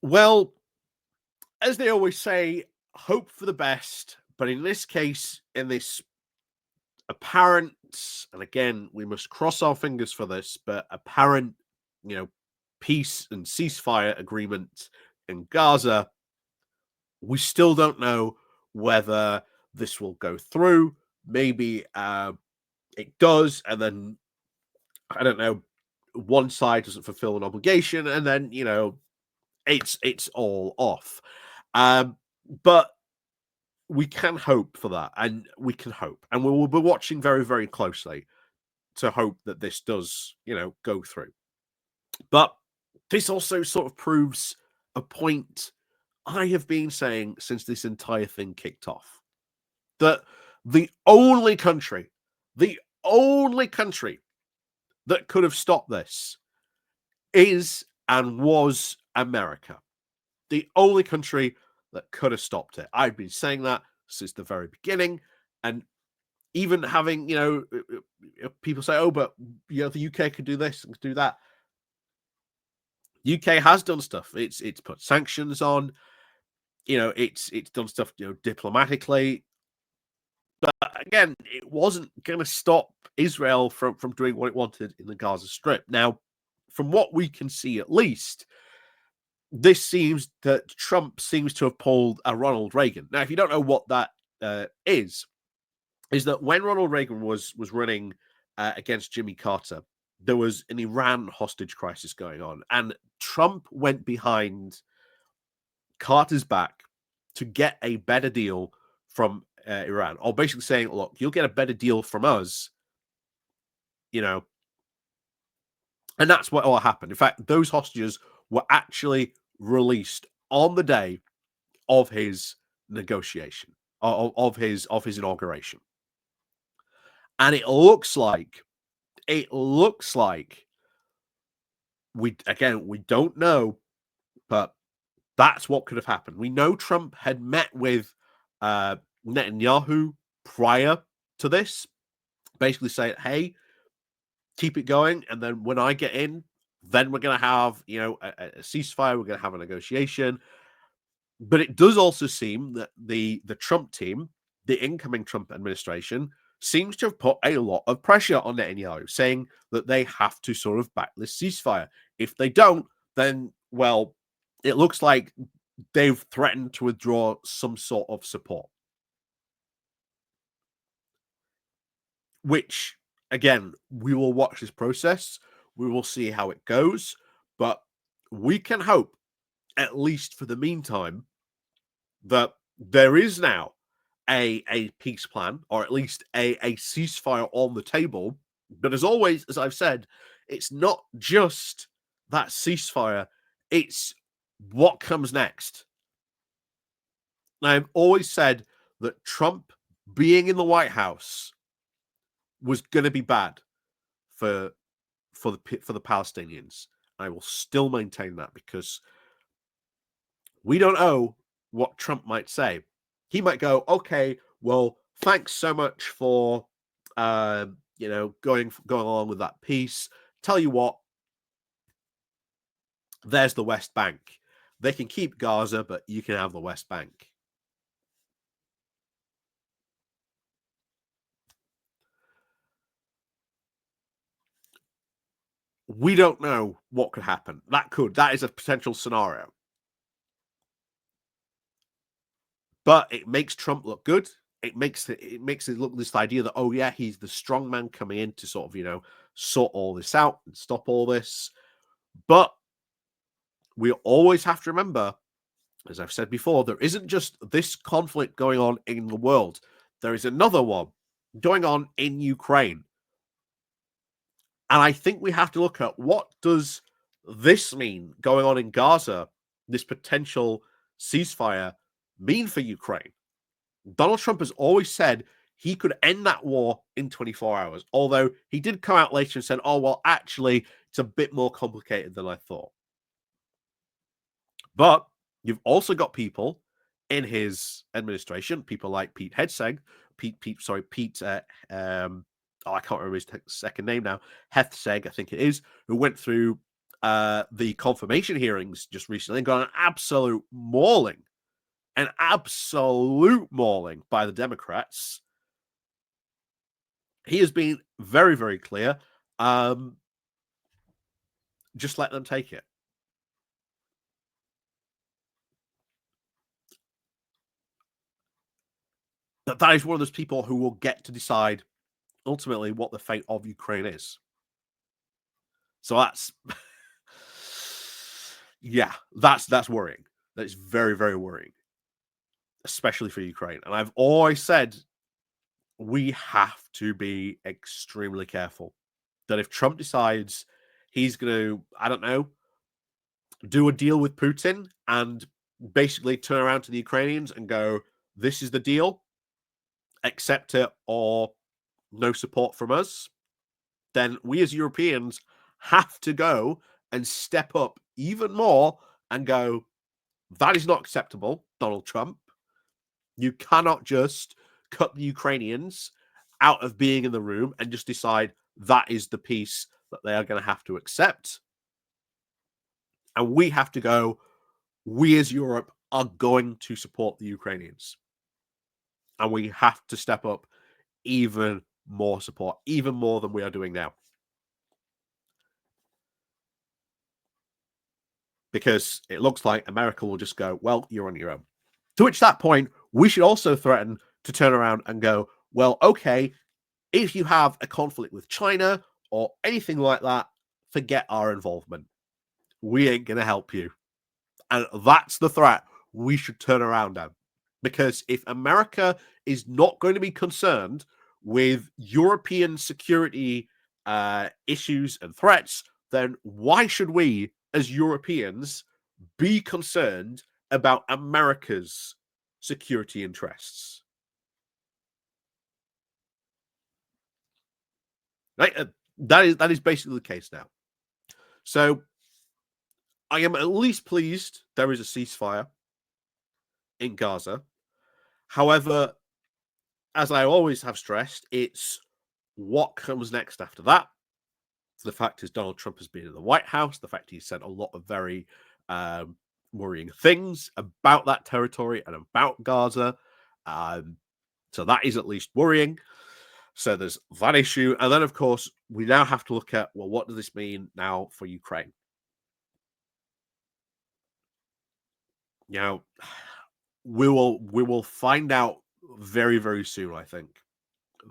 Well, as they always say, hope for the best. But in this case, in this apparent, and again, we must cross our fingers for this, but apparent, you know, peace and ceasefire agreement in Gaza, we still don't know whether this will go through. Maybe it does, and then I don't know, one side doesn't fulfill an obligation, and then it's all off. But we can hope for that, and we can hope, and we will be watching very, very closely to hope that this does, go through. But this also sort of proves a point I have been saying since this entire thing kicked off, that the only country, the only country that could have stopped this is and was America. The only country that could have stopped it. I've been saying that since the very beginning, and even having people say, "Oh, but the UK could do this and do that." UK has done stuff. It's put sanctions on. It's done stuff diplomatically. But again, it wasn't going to stop Israel from doing what it wanted in the Gaza Strip. Now, from what we can see, at least, this seems that Trump seems to have pulled a Ronald Reagan. Now, if you don't know what that is that when Ronald Reagan was running against Jimmy Carter, there was an Iran hostage crisis going on, and Trump went behind Carter's back to get a better deal from Iran, or basically saying, "Look, you'll get a better deal from us," and that's what all happened. In fact, those hostages were actually released on the day of his negotiation, of his inauguration. And it looks like we don't know, but that's what could have happened. We know Trump had met with Netanyahu prior to this, basically saying, "Hey, keep it going, and then when I get in, then we're going to have a ceasefire. We're going to have a negotiation." But it does also seem that the Trump team, the incoming Trump administration, seems to have put a lot of pressure on Netanyahu, saying that they have to sort of back this ceasefire. If they don't, then, well, it looks like they've threatened to withdraw some sort of support. Which, again, we will watch this process. We will see how it goes. But we can hope, at least for the meantime, that there is now a peace plan, or at least a ceasefire on the table. But as always, as I've said, it's not just that ceasefire, it's what comes next. And I've always said that Trump being in the White House was going to be bad for the Palestinians. I will still maintain that, because we don't know what Trump might say. He might go, "Okay, well, thanks so much for going along with that peace. Tell you what, there's the West Bank. They can keep Gaza, but you can have the West Bank." We don't know what could happen. That is a potential scenario. But it makes Trump look good. It makes it look, this idea that, oh yeah, he's the strong man coming in to sort of, sort all this out and stop all this. But we always have to remember, as I've said before, there isn't just this conflict going on in the world. There is another one going on in Ukraine. And I think we have to look at, what does this mean going on in Gaza, this potential ceasefire, mean for Ukraine? Donald Trump has always said he could end that war in 24 hours, although he did come out later and said, "Oh, well, actually, it's a bit more complicated than I thought." But you've also got people in his administration, people like Pete Hegseth, I can't remember his second name now, Hegseth, I think it is, who went through the confirmation hearings just recently got an absolute mauling by the Democrats. He has been very, very clear. Just let them take it. That is one of those people who will get to decide ultimately what the fate of Ukraine is. So that's yeah, that's worrying. That is very, very worrying, especially for Ukraine. And I've always said we have to be extremely careful that if Trump decides he's going to, I don't know, do a deal with Putin and basically turn around to the Ukrainians and go, this is the deal, accept it or no support from us, then we as Europeans have to go and step up even more and go, that is not acceptable, Donald Trump. You cannot just cut the Ukrainians out of being in the room and just decide that is the peace that they are going to have to accept. And we have to go, we as Europe are going to support the Ukrainians. And we have to step up even more support, even more than we are doing now. Because it looks like America will just go, well, you're on your own. To which that point, we should also threaten to turn around and go, well, okay, if you have a conflict with China or anything like that, forget our involvement. We ain't going to help you. And that's the threat we should turn around at. Because if America is not going to be concerned with European security issues and threats, then why should we, as Europeans, be concerned about America's security interests? Right? That is basically the case now. So I am at least pleased there is a ceasefire in Gaza. However, as I always have stressed, it's what comes next after that. The fact is Donald Trump has been in the White House. The fact he's said a lot of very worrying things about that territory and about Gaza. So that is at least worrying. So there's that issue. And then, of course, we now have to look at, well, what does this mean now for Ukraine? Now, we will find out very, very soon, I think.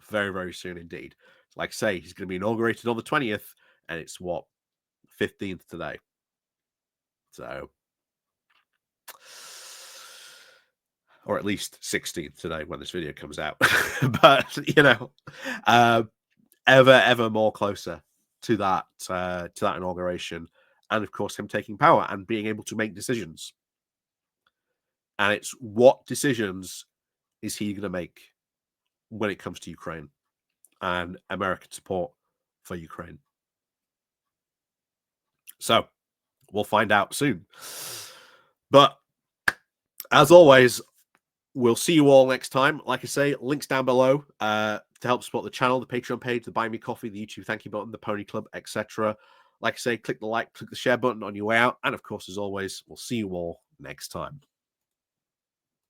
Very, very soon indeed. Like I say, he's going to be inaugurated on the 20th, and it's what, 15th today. So, or at least 16th today when this video comes out. But, ever more closer to that inauguration, and of course him taking power and being able to make decisions. And it's what decisions is he going to make when it comes to Ukraine and American support for Ukraine. So we'll find out soon. But as always, we'll see you all next time. Like I say, links down below to help support the channel, the Patreon page, the Buy Me Coffee, the YouTube thank you button, the Pony Club, etc. Like I say, click the like, click the share button on your way out. And of course, as always, we'll see you all next time.